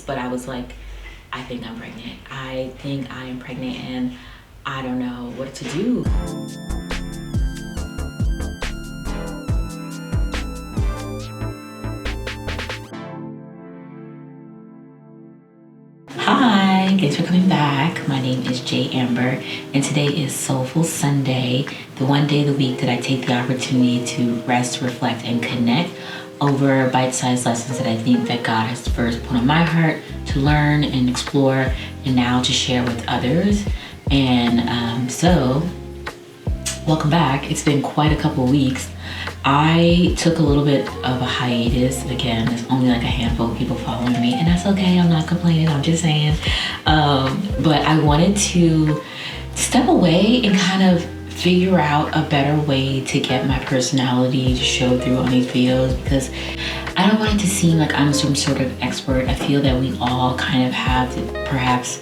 but I was like, I think I'm pregnant. I think I am pregnant and I don't know what to do. Hi, thanks for coming back. My name is Jay Amber, and today is Soulful Sunday, the one day of the week that I take the opportunity to rest, reflect, and connect over bite-sized lessons that I think that God has first put on my heart to learn and explore, and now to share with others. And so, welcome back. It's been quite a couple weeks. I took a little bit of a hiatus. Again, there's only like a handful of people following me, and that's okay. I'm not complaining. I'm just saying. But I wanted to step away and kind of figure out a better way to get my personality to show through on these videos, because I don't want it to seem like I'm some sort of expert. I feel that we all kind of have perhaps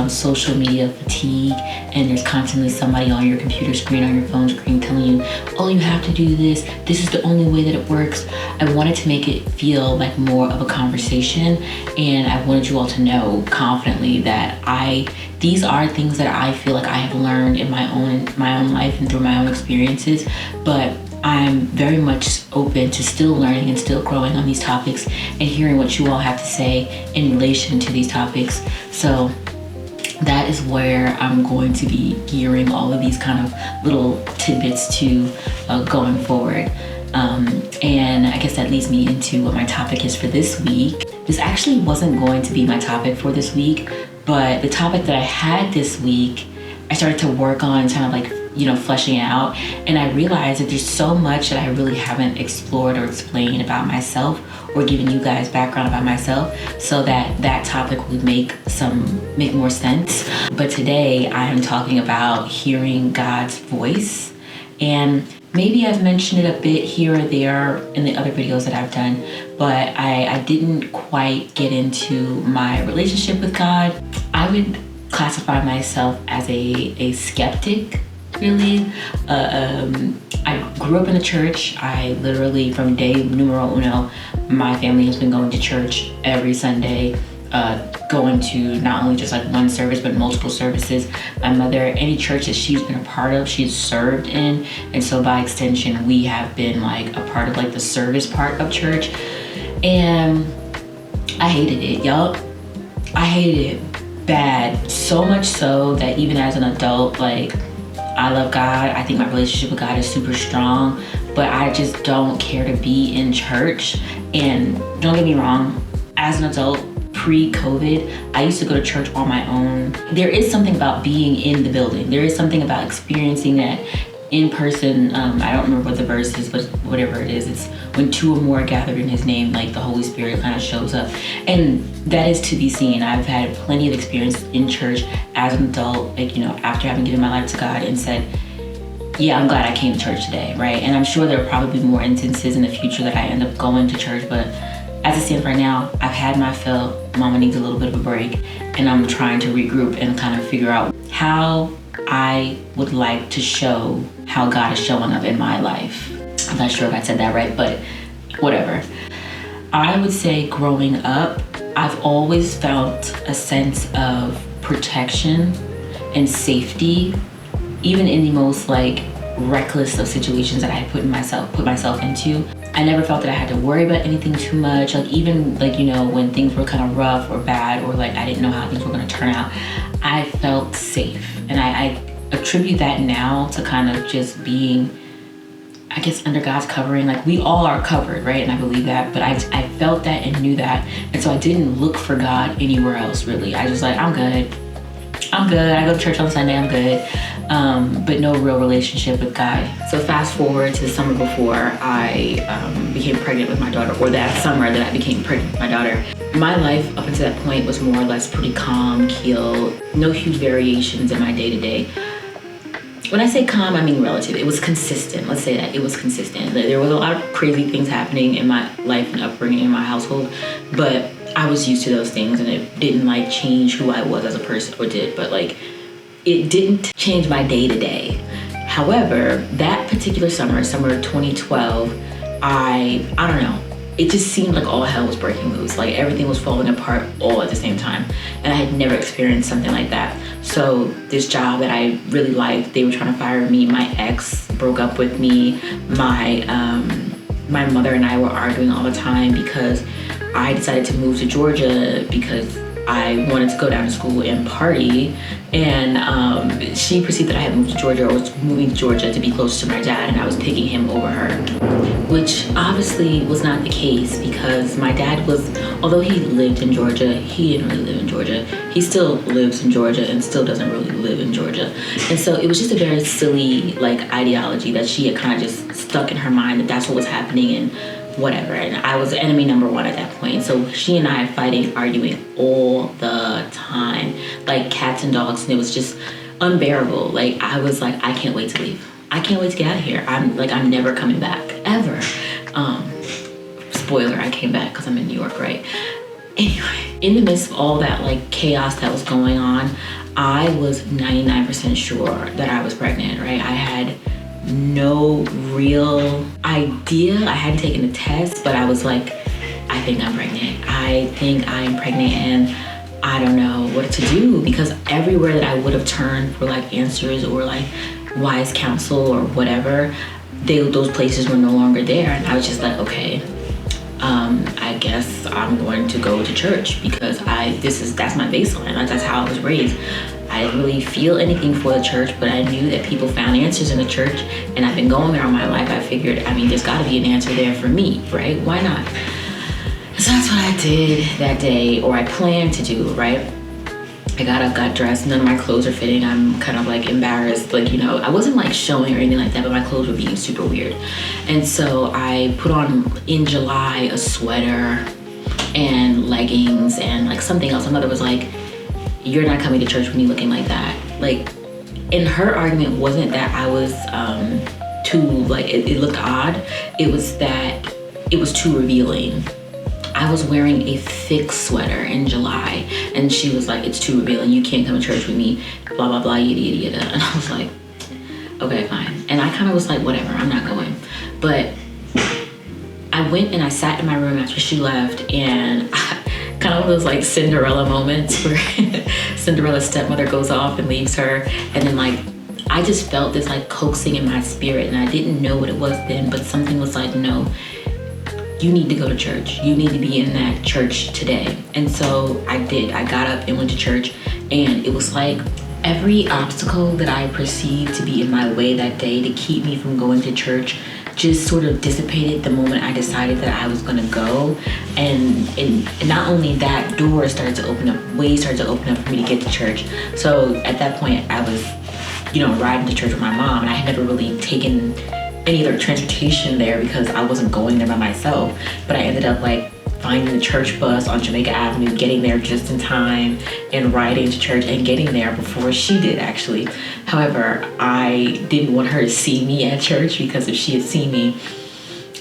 social media fatigue, and there's constantly somebody on your computer screen, on your phone screen telling you, oh, you have to do this. This is the only way that it works. I wanted to make it feel like more of a conversation, and I wanted you all to know confidently that these are things that I feel like I have learned in my own life and through my own experiences, but I'm very much open to still learning and still growing on these topics and hearing what you all have to say in relation to these topics. So that is where I'm going to be gearing all of these kind of little tidbits to going forward. And I guess that leads me into what my topic is for this week. This actually wasn't going to be my topic for this week, but the topic that I had this week, I started to work on kind of like, fleshing it out. And I realized that there's so much that I really haven't explored or explained about myself or given you guys background about myself, so that topic would make more sense. But today I am talking about hearing God's voice. And maybe I've mentioned it a bit here or there in the other videos that I've done, but I didn't quite get into my relationship with God. I would classify myself as a skeptic, really. I grew up in the church. I literally, from day numero uno, my family has been going to church every Sunday, going to not only just like one service, but multiple services. My mother, any church that she's been a part of, she's served in. And so by extension, we have been like a part of like the service part of church. And I hated it, y'all. I hated it bad. So much so that even as an adult, like, I love God. I think my relationship with God is super strong, but I just don't care to be in church. And don't get me wrong, as an adult, pre-COVID, I used to go to church on my own. There is something about being in the building. There is something about experiencing that in person. I don't remember what the verse is, but whatever it is, it's when two or more are gathered in his name, like the Holy Spirit kind of shows up. And that is to be seen. I've had plenty of experience in church as an adult, like, after having given my life to God and said, yeah, I'm glad I came to church today, right? And I'm sure there will probably be more instances in the future that I end up going to church, but as it stands right now, I've had my fill. Mama needs a little bit of a break, and I'm trying to regroup and kind of figure out how I would like to show how God is showing up in my life. I'm not sure if I said that right, but whatever. I would say growing up, I've always felt a sense of protection and safety, even in the most like reckless of situations that I had put myself into. I never felt that I had to worry about anything too much. Like even like, when things were kind of rough or bad, or like I didn't know how things were gonna turn out, I felt safe. And I attribute that now to kind of just being, I guess, under God's covering. Like we all are covered, right? And I believe that, but I felt that and knew that. And so I didn't look for God anywhere else, really. I just like, I'm good. I go to church on Sunday, I'm good. But no real relationship with God. So fast forward to the summer before I became pregnant with my daughter, or that summer that I became pregnant with my daughter. My life up until that point was more or less pretty calm, keel, no huge variations in my day-to-day. When I say calm, I mean relative. It was consistent. Let's say that it was consistent. There was a lot of crazy things happening in my life and upbringing in my household, but I was used to those things, and it didn't like change who I was as a person, or did, but like it didn't change my day-to-day. However, that particular summer 2012, I don't know, it just seemed like all hell was breaking loose. Like everything was falling apart all at the same time. And I had never experienced something like that. So this job that I really liked, they were trying to fire me. My ex broke up with me. My mother and I were arguing all the time because I decided to move to Georgia because I wanted to go down to school and party, and she perceived that I had moved to Georgia, or was moving to Georgia to be close to my dad, and I was picking him over her, which obviously was not the case because my dad was, although he lived in Georgia, he didn't really live in Georgia. He still lives in Georgia and still doesn't really live in Georgia. And so it was just a very silly like ideology that she had kind of just stuck in her mind that that's what was happening and whatever. And I was enemy number one at that point. So she and I fighting, arguing all the time, like cats and dogs, and it was just unbearable. Like I was like, I can't wait to leave. I can't wait to get out of here. I'm never coming back, ever. Spoiler, I came back because I'm in New York, right? Anyway, in the midst of all that like chaos that was going on, I was 99% sure that I was pregnant, right? I had no real idea. I hadn't taken a test, but I was like, I think I'm pregnant. I think I'm pregnant, and I don't know what to do, because everywhere that I would have turned for like answers or like wise counsel or whatever, those places were no longer there. And I was just like, okay, I guess I'm going to go to church because that's my baseline. That's how I was raised. I didn't really feel anything for the church, but I knew that people found answers in the church, and I've been going there all my life. I figured, there's got to be an answer there for me, right? Why not? So that's what I did that day, or I planned to do, right? I got up, got dressed, none of my clothes are fitting. I'm kind of like embarrassed, like, I wasn't like showing or anything like that, but my clothes were being super weird. And so I put on, in July, a sweater and leggings and like something else. My mother was like, you're not coming to church when you're looking like that. Like, and her argument wasn't that I was too, like, it looked odd. It was that it was too revealing. I was wearing a thick sweater in July, and she was like, it's too revealing. You can't come to church with me, blah, blah, blah, yada, yada, yada. And I was like, okay, fine. And I kind of was like, whatever, I'm not going. But I went and I sat in my room after she left, and kind of one of those like Cinderella moments where Cinderella's stepmother goes off and leaves her, and then like I just felt this like coaxing in my spirit, and I didn't know what it was then, but something was like, no, you need to go to church. You need to be in that church today. And so I did. I got up and went to church, and it was like every obstacle that I perceived to be in my way that day to keep me from going to church just sort of dissipated the moment I decided that I was gonna go. And not only that, doors started to open up, ways started to open up for me to get to church. So at that point I was, riding to church with my mom, and I had never really taken any other transportation there because I wasn't going there by myself. But I ended up like finding the church bus on Jamaica Avenue, getting there just in time, and riding to church and getting there before she did, actually. However, I didn't want her to see me at church, because if she had seen me,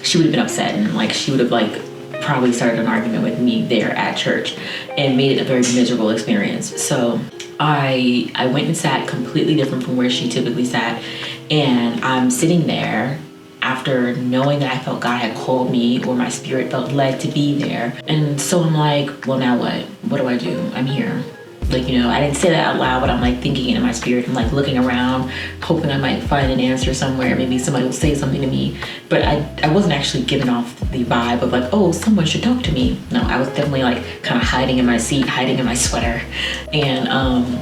she would have been upset, and like she would have like probably started an argument with me there at church and made it a very miserable experience. So I went and sat completely different from where she typically sat, and I'm sitting there after knowing that I felt God had called me, or my spirit felt led to be there. And so I'm like, well, now what? What do I do? I'm here. Like, I didn't say that out loud, but I'm like thinking it in my spirit. I'm like looking around, hoping I might find an answer somewhere. Maybe somebody will say something to me. But I wasn't actually giving off the vibe of like, oh, someone should talk to me. No, I was definitely like kind of hiding in my seat, hiding in my sweater. And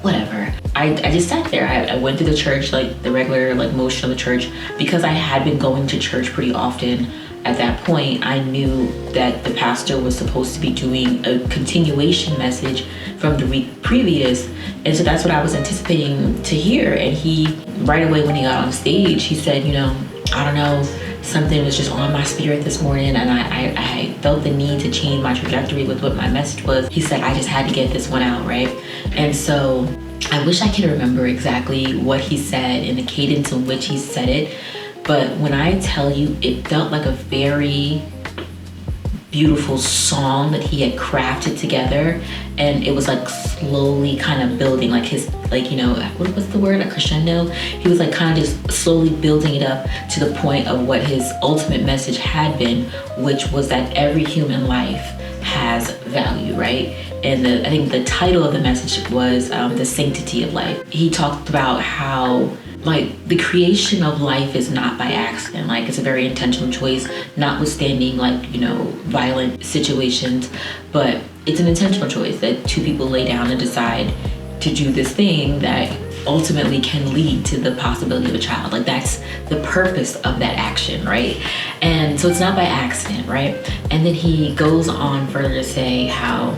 whatever. I just sat there. I went through the church, like the regular like motion of the church, because I had been going to church pretty often. At that point, I knew that the pastor was supposed to be doing a continuation message from the week previous. And so that's what I was anticipating to hear. And he, right away when he got on stage, he said, I don't know, something was just on my spirit this morning, and I felt the need to change my trajectory with what my message was. He said, I just had to get this one out, right? And so I wish I could remember exactly what he said and the cadence in which he said it. But when I tell you, it felt like a very beautiful song that he had crafted together, and it was like slowly kind of building, like his, like, you know, what's the word, a crescendo. He was like kind of just slowly building it up to the point of what his ultimate message had been, which was that every human life has value, right? And I think the title of the message was The Sanctity of Life. He talked about how, like, the creation of life is not by accident. Like, it's a very intentional choice, notwithstanding, like, you know, violent situations. But it's an intentional choice that two people lay down and decide to do this thing that ultimately can lead to the possibility of a child. Like, that's the purpose of that action, right? And so it's not by accident, right? And then he goes on further to say how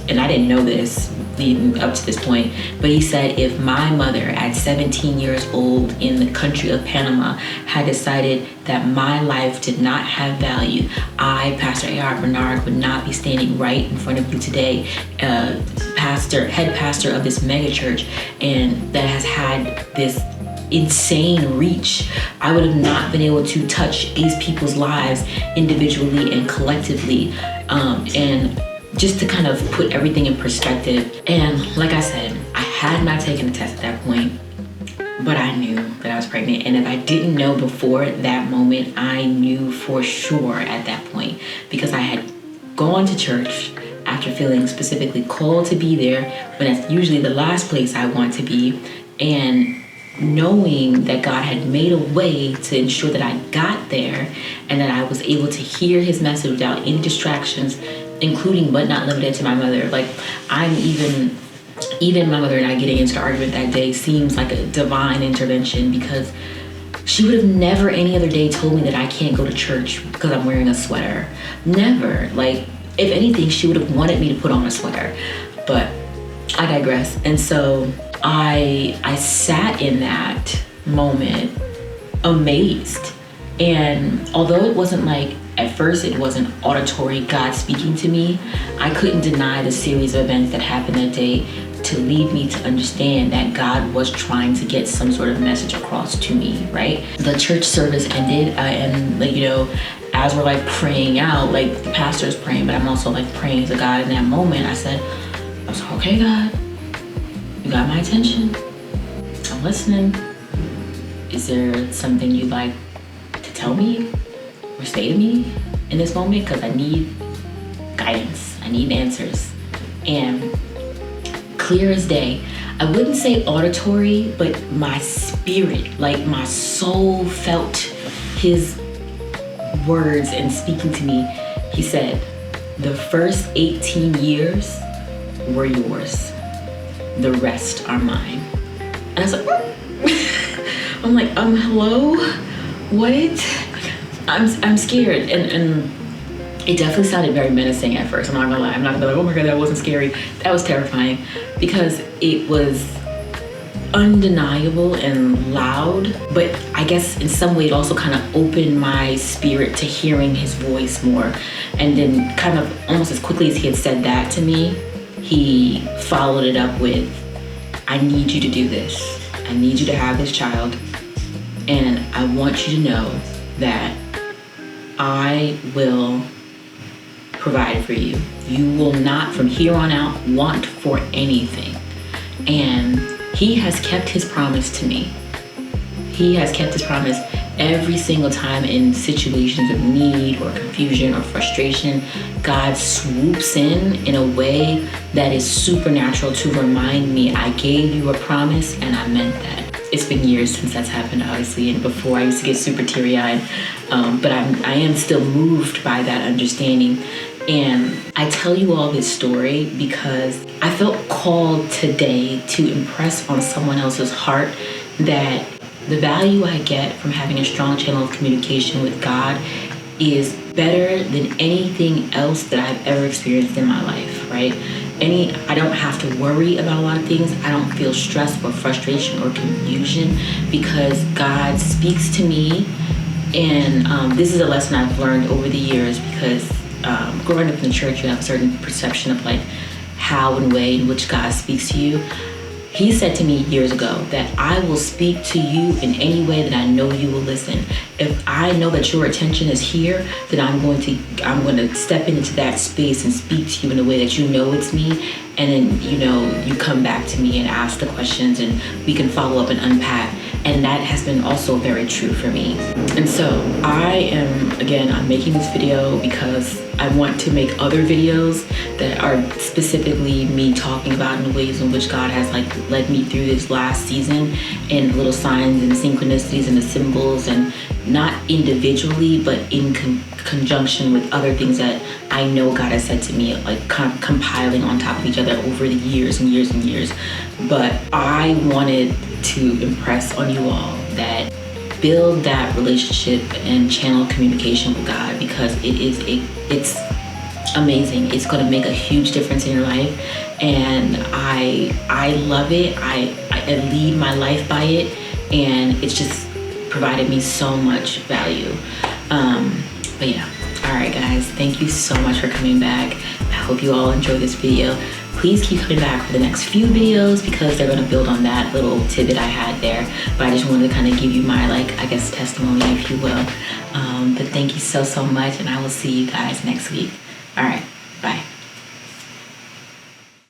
and I didn't know this leading up to this point, but he said, if my mother at 17 years old in the country of Panama had decided that my life did not have value, I, Pastor A.R. Bernard, would not be standing right in front of you today, head pastor of this mega church, and that has had this insane reach. I would have not been able to touch these people's lives individually and collectively, and just to kind of put everything in perspective. And like I said, I had not taken the test at that point, but I knew that I was pregnant. And if I didn't know before that moment, I knew for sure at that point, because I had gone to church after feeling specifically called to be there, when that's usually the last place I want to be, and knowing that God had made a way to ensure that I got there and that I was able to hear his message without any distractions, including but not limited to my mother. Like, I'm even my mother and I getting into the argument that day seems like a divine intervention, because she would have never any other day told me that I can't go to church because I'm wearing a sweater. Never. Like, if anything, she would have wanted me to put on a sweater. But I digress. And so I sat in that moment amazed. And although it wasn't like, at first it wasn't auditory God speaking to me, I couldn't deny the series of events that happened that day to lead me to understand that God was trying to get some sort of message across to me, right? The church service ended, and like, you know, as we're like praying out, like the pastor's praying, but I'm also like praying to God in that moment. I was like, okay, God, you got my attention. I'm listening. Is there something you'd like to tell me or say to me in this moment? Because I need guidance. I need answers. And clear as day, I wouldn't say auditory, but my spirit, like my soul, felt his words and speaking to me. He said, the first 18 years were yours. The rest are mine. And I was like, I'm like, hello? What? I'm scared. And it definitely sounded very menacing at first. I'm not gonna lie. I'm not gonna be like, oh my God, that wasn't scary. That was terrifying, because it was undeniable and loud. But I guess in some way it also kind of opened my spirit to hearing his voice more. And then kind of almost as quickly as he had said that to me, he followed it up with, I need you to do this. I need you to have this child. And I want you to know that I will provide for you. You will not, from here on out, want for anything. And he has kept his promise to me. He has kept his promise every single time in situations of need or confusion or frustration. God swoops in a way that is supernatural to remind me, I gave you a promise and I meant that. It's been years since that's happened, obviously, and before I used to get super teary-eyed, but I am still moved by that understanding. And I tell you all this story because I felt called today to impress on someone else's heart that the value I get from having a strong channel of communication with God is better than anything else that I've ever experienced in my life, right? I don't have to worry about a lot of things. I don't feel stress or frustration or confusion because God speaks to me. And this is a lesson I've learned over the years because growing up in the church, you have a certain perception of like how and way in which God speaks to you. He said to me years ago that I will speak to you in any way that I know you will listen. If I know that your attention is here, then I'm going to step into that space and speak to you in a way that you know it's me. And then, you come back to me and ask the questions and we can follow up and unpack. And that has been also very true for me. And so I'm making this video because I want to make other videos that are specifically me talking about in the ways in which God has led me through this last season, and little signs and synchronicities and the symbols, and not individually, but in conjunction with other things that I know God has said to me, compiling on top of each other over the years and years and years. But I wanted to impress on you all that build that relationship and channel communication with God, because it's amazing. It's going to make a huge difference in your life, and I love it. I lead my life by it, and it's just provided me so much value. But yeah, all right guys, thank you so much for coming back. I hope you all enjoy this video. Please keep coming back for the next few videos, because they're going to build on that little tidbit I had there. But I just wanted to kind of give you my, testimony, if you will. But thank you so much, and I will see you guys next week. All right, bye.